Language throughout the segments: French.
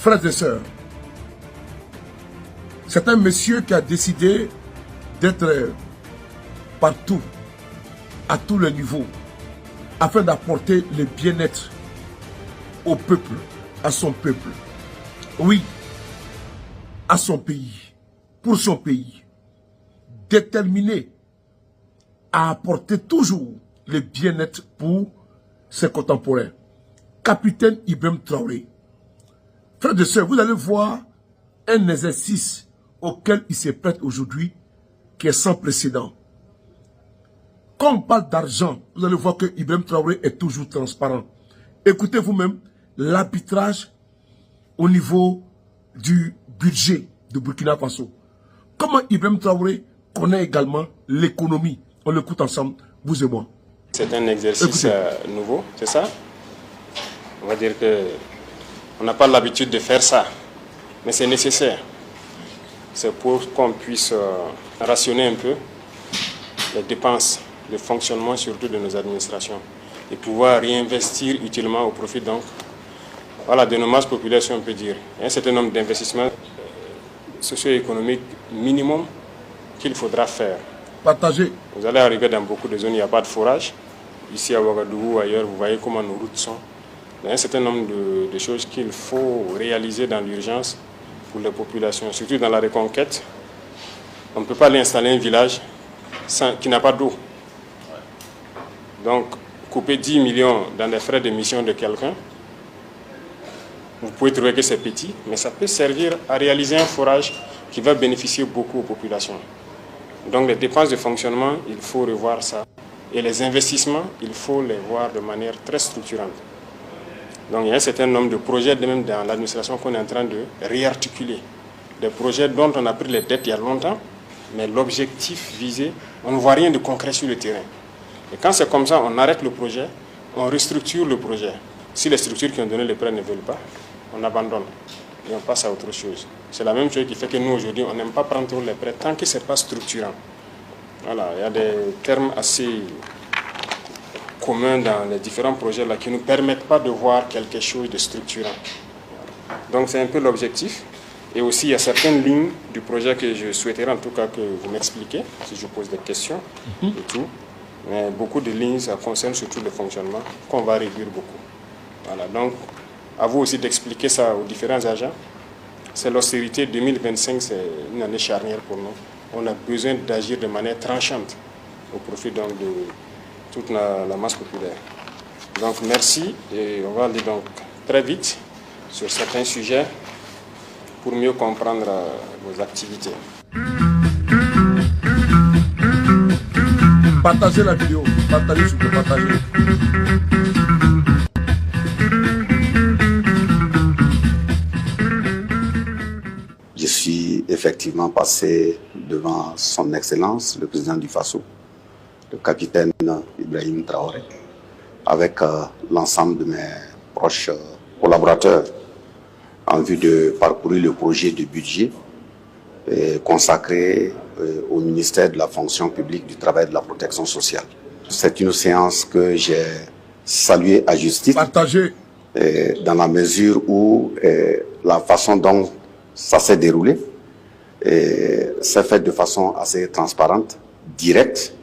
Frères et sœurs, c'est un monsieur qui a décidé d'être partout, à tous les niveaux, afin d'apporter le bien-être au peuple, à son peuple. Oui, à son pays, pour son pays. Déterminé à apporter toujours le bien-être pour ses contemporains. Capitaine Ibrahim Traoré. Frères et sœurs, vous allez voir un exercice auquel il se prête aujourd'hui qui est sans précédent. Quand on parle d'argent, vous allez voir que Ibrahim Traoré est toujours transparent. Écoutez vous-même l'arbitrage au niveau du budget de Burkina Faso. Comment Ibrahim Traoré connaît également l'économie. On l'écoute ensemble, vous et moi. C'est un exercice nouveau, c'est ça? On va dire que on n'a pas l'habitude de faire ça, mais c'est nécessaire. C'est pour qu'on puisse rationner un peu les dépenses de fonctionnement, surtout de nos administrations, et pouvoir réinvestir utilement au profit donc, voilà, de nos masses populaires, si on peut dire. Il y a un certain nombre d'investissements socio-économiques minimum qu'il faudra faire. Partagez. Vous allez arriver dans beaucoup de zones, il n'y a pas de forage. Ici à Ouagadougou ou ailleurs, vous voyez comment nos routes sont. Il y a un certain nombre de choses qu'il faut réaliser dans l'urgence pour les populations, surtout dans la reconquête. On ne peut pas aller installer un village qui n'a pas d'eau. Donc, couper 10 millions dans les frais de mission de quelqu'un, vous pouvez trouver que c'est petit, mais ça peut servir à réaliser un forage qui va bénéficier beaucoup aux populations. Donc les dépenses de fonctionnement, il faut revoir ça. Et les investissements, il faut les voir de manière très structurante. Donc il y a un certain nombre de projets, même dans l'administration, qu'on est en train de réarticuler. Des projets dont on a pris les dettes il y a longtemps, mais l'objectif visé, on ne voit rien de concret sur le terrain. Et quand c'est comme ça, on arrête le projet, on restructure le projet. Si les structures qui ont donné les prêts ne veulent pas, on abandonne et on passe à autre chose. C'est la même chose qui fait que nous, aujourd'hui, on n'aime pas prendre les prêts tant que ce n'est pas structurant. Voilà, il y a des termes assez communs dans les différents projets là, qui ne nous permettent pas de voir quelque chose de structurant. Donc c'est un peu l'objectif. Et aussi, il y a certaines lignes du projet que je souhaiterais en tout cas que vous m'expliquiez, si je pose des questions et tout. Mais beaucoup de lignes, ça concerne surtout le fonctionnement, qu'on va réduire beaucoup. Voilà, donc à vous aussi d'expliquer ça aux différents agents. C'est l'austérité 2025, c'est une année charnière pour nous. On a besoin d'agir de manière tranchante au profit donc de toute la masse populaire. Donc merci et on va aller donc très vite sur certains sujets pour mieux comprendre vos activités. Partagez la vidéo, partagez ce que partagez. Je suis effectivement passé devant son Excellence, le président du Faso, le capitaine Ibrahim Traoré, avec l'ensemble de mes proches collaborateurs en vue de parcourir le projet de budget consacré au ministère de la fonction publique, du travail et de la protection sociale. C'est une séance que j'ai saluée à justice, partagez, dans la mesure où la façon dont ça s'est déroulé s'est fait de façon assez transparente, directe,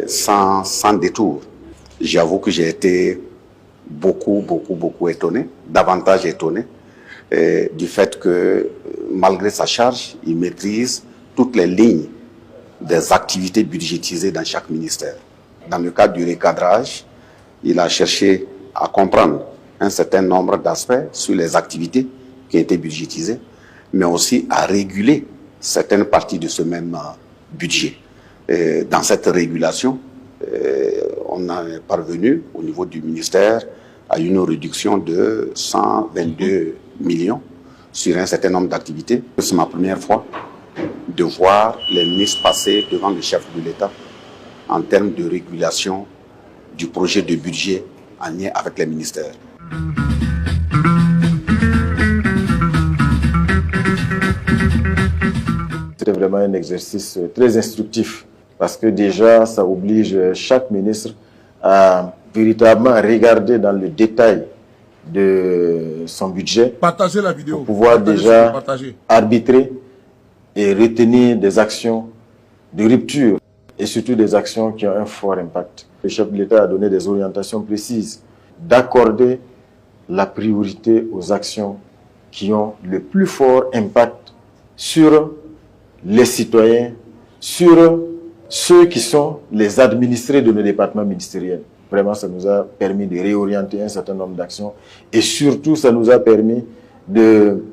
sans détour. J'avoue que j'ai été beaucoup étonné, davantage étonné, du fait que malgré sa charge, il maîtrise toutes les lignes des activités budgétisées dans chaque ministère. Dans le cadre du recadrage, il a cherché à comprendre un certain nombre d'aspects sur les activités qui ont été budgétisées, mais aussi à réguler certaines parties de ce même budget. Dans cette régulation, on est parvenu au niveau du ministère à une réduction de 122 millions sur un certain nombre d'activités. C'est ma première fois de voir les ministres passer devant le chef de l'État en termes de régulation du projet de budget en lien avec les ministères. C'était vraiment un exercice très instructif parce que déjà, ça oblige chaque ministre à véritablement regarder dans le détail de son budget. Partagez la vidéo. Pour pouvoir déjà arbitrer et retenir des actions de rupture et surtout des actions qui ont un fort impact. Le chef de l'État a donné des orientations précises d'accorder la priorité aux actions qui ont le plus fort impact sur les citoyens, sur ceux qui sont les administrés de nos départements ministériels. Vraiment, ça nous a permis de réorienter un certain nombre d'actions et surtout, ça nous a permis de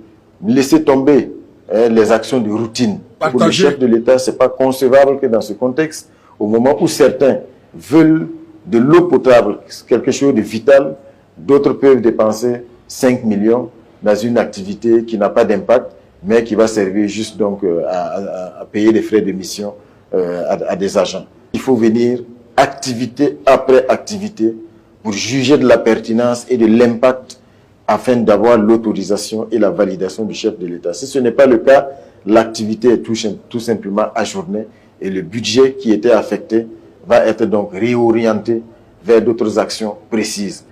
laisser tomber les actions de routine. Pour le chef de l'État, ce n'est pas concevable que dans ce contexte, au moment où certains veulent de l'eau potable, quelque chose de vital, d'autres peuvent dépenser 5 millions dans une activité qui n'a pas d'impact, mais qui va servir juste donc à payer les frais de mission à des agents. Il faut venir activité après activité pour juger de la pertinence et de l'impact afin d'avoir l'autorisation et la validation du chef de l'État. Si ce n'est pas le cas, l'activité est tout simplement ajournée et le budget qui était affecté va être donc réorienté vers d'autres actions précises.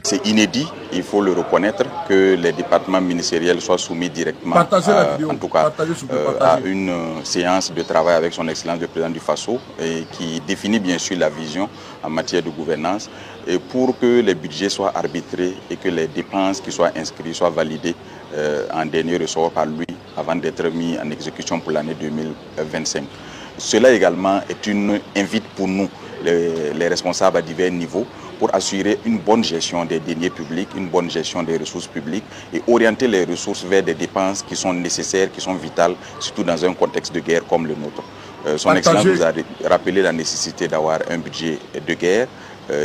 C'est inédit, il faut le reconnaître, que les départements ministériels soient soumis directement à une séance de travail avec son Excellence le Président du Faso et qui définit bien sûr la vision en matière de gouvernance et pour que les budgets soient arbitrés et que les dépenses qui soient inscrites soient validées en dernier ressort par lui avant d'être mis en exécution pour l'année 2025. Cela également est une invite pour nous, les responsables à divers niveaux, pour assurer une bonne gestion des deniers publics, une bonne gestion des ressources publiques et orienter les ressources vers des dépenses qui sont nécessaires, qui sont vitales, surtout dans un contexte de guerre comme le nôtre. Son Excellence nous a rappelé la nécessité d'avoir un budget de guerre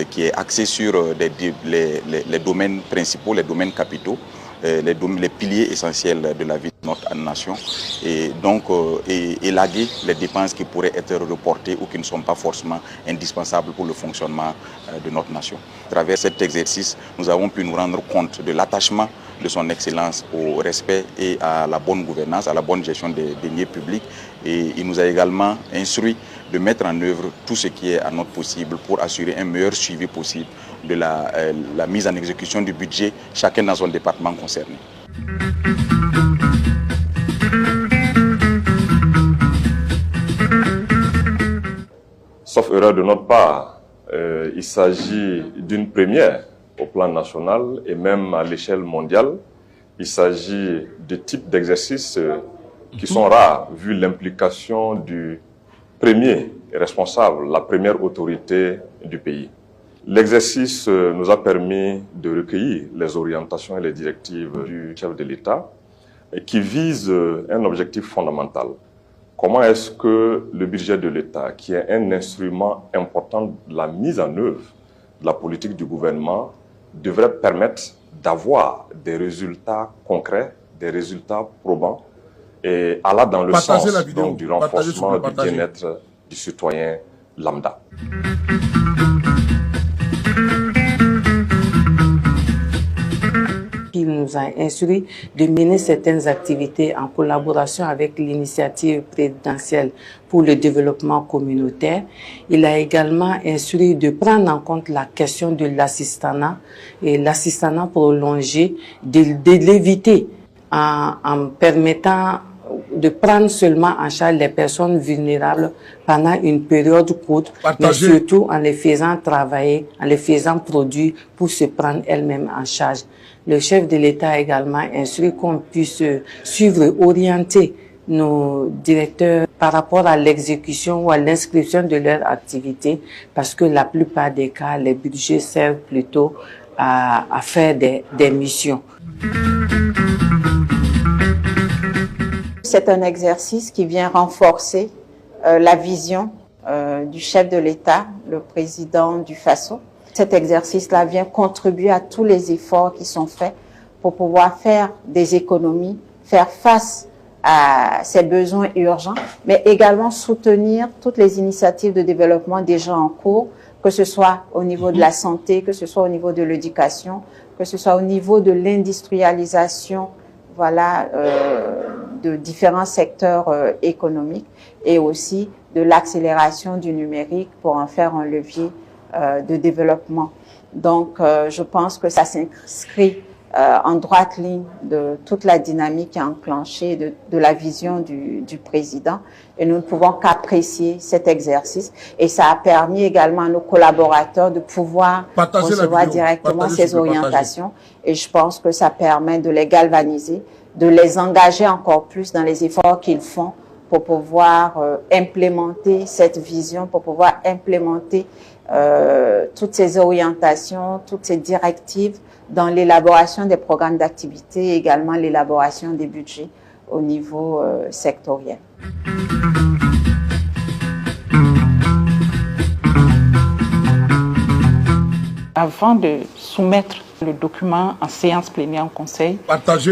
qui est axé sur les domaines principaux, les domaines capitaux, les piliers essentiels de la vie de notre nation et donc élaguer les dépenses qui pourraient être reportées ou qui ne sont pas forcément indispensables pour le fonctionnement de notre nation. À travers cet exercice, nous avons pu nous rendre compte de l'attachement de son Excellence au respect et à la bonne gouvernance, à la bonne gestion des deniers publics et il nous a également instruit de mettre en œuvre tout ce qui est à notre possible pour assurer un meilleur suivi possible de la mise en exécution du budget, chacun dans son département concerné. Sauf erreur de notre part, il s'agit d'une première au plan national et même à l'échelle mondiale. Il s'agit de types d'exercices qui sont rares vu l'implication du premier responsable, la première autorité du pays. L'exercice nous a permis de recueillir les orientations et les directives du chef de l'État qui visent un objectif fondamental. Comment est-ce que le budget de l'État, qui est un instrument important de la mise en œuvre de la politique du gouvernement, devrait permettre d'avoir des résultats concrets, des résultats probants et allant dans le sens donc, du renforcement du bien-être du citoyen lambda. Il nous a instruit de mener certaines activités en collaboration avec l'initiative présidentielle pour le développement communautaire. Il a également instruit de prendre en compte la question de l'assistanat et l'assistanat prolongé, de l'éviter en permettant de prendre seulement en charge les personnes vulnérables pendant une période courte, mais surtout en les faisant travailler, en les faisant produire pour se prendre elles-mêmes en charge. Le chef de l'État a également instruit qu'on puisse suivre et orienter nos directeurs par rapport à l'exécution ou à l'inscription de leur activité, parce que la plupart des cas, les budgets servent plutôt à faire des missions. C'est un exercice qui vient renforcer la vision du chef de l'État, le président du Faso. Cet exercice-là vient contribuer à tous les efforts qui sont faits pour pouvoir faire des économies, faire face à ces besoins urgents, mais également soutenir toutes les initiatives de développement déjà en cours, que ce soit au niveau de la santé, que ce soit au niveau de l'éducation, que ce soit au niveau de l'industrialisation, voilà, de différents secteurs économiques et aussi de l'accélération du numérique pour en faire un levier de développement. Donc, je pense que ça s'inscrit en droite ligne de toute la dynamique enclenchée de la vision du président, et nous ne pouvons qu'apprécier cet exercice, et ça a permis également à nos collaborateurs de pouvoir recevoir directement ces orientations, et je pense que ça permet de les galvaniser, de les engager encore plus dans les efforts qu'ils font pour pouvoir implémenter cette vision, pour pouvoir implémenter toutes ces orientations, toutes ces directives dans l'élaboration des programmes d'activité et également l'élaboration des budgets au niveau sectoriel. Avant de soumettre le document en séance plénière en conseil,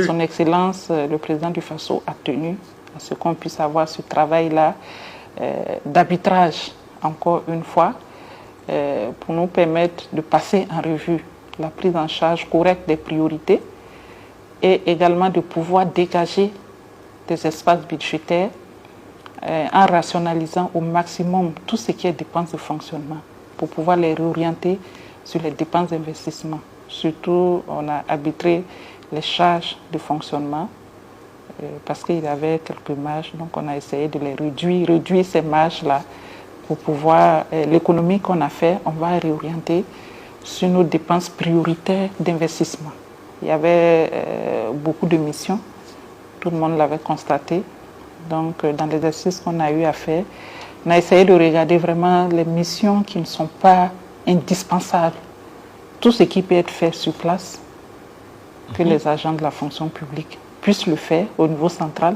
Son Excellence, le président du Faso, a tenu à ce qu'on puisse avoir ce travail-là d'arbitrage, encore une fois, pour nous permettre de passer en revue la prise en charge correcte des priorités et également de pouvoir dégager des espaces budgétaires en rationalisant au maximum tout ce qui est dépenses de fonctionnement pour pouvoir les réorienter sur les dépenses d'investissement. Surtout, on a arbitré les charges de fonctionnement parce qu'il y avait quelques marges, donc on a essayé de les réduire ces marges-là pour pouvoir, l'économie qu'on a fait, on va réorienter sur nos dépenses prioritaires d'investissement. Il y avait beaucoup de missions, tout le monde l'avait constaté. Donc, dans l'exercice qu'on a eu à faire, on a essayé de regarder vraiment les missions qui ne sont pas indispensables. Tout ce qui peut être fait sur place, que les agents de la fonction publique puissent le faire au niveau central,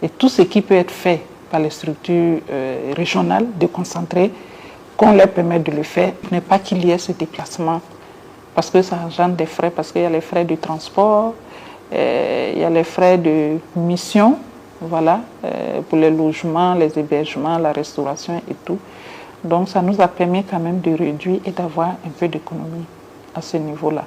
et tout ce qui peut être fait par les structures régionales, de concentrer, qu'on leur permette de le faire, n'est pas qu'il y ait ce déplacement, parce que ça engendre des frais, parce qu'il y a les frais de transport, il y a les frais de mission, voilà, pour les logements, les hébergements, la restauration et tout. Donc ça nous a permis quand même de réduire et d'avoir un peu d'économie à ce niveau-là.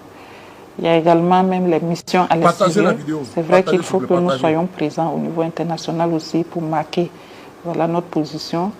Il y a également même les missions à l'extérieur. C'est vrai qu'il faut que nous soyons présents au niveau international aussi pour marquer, voilà, notre position.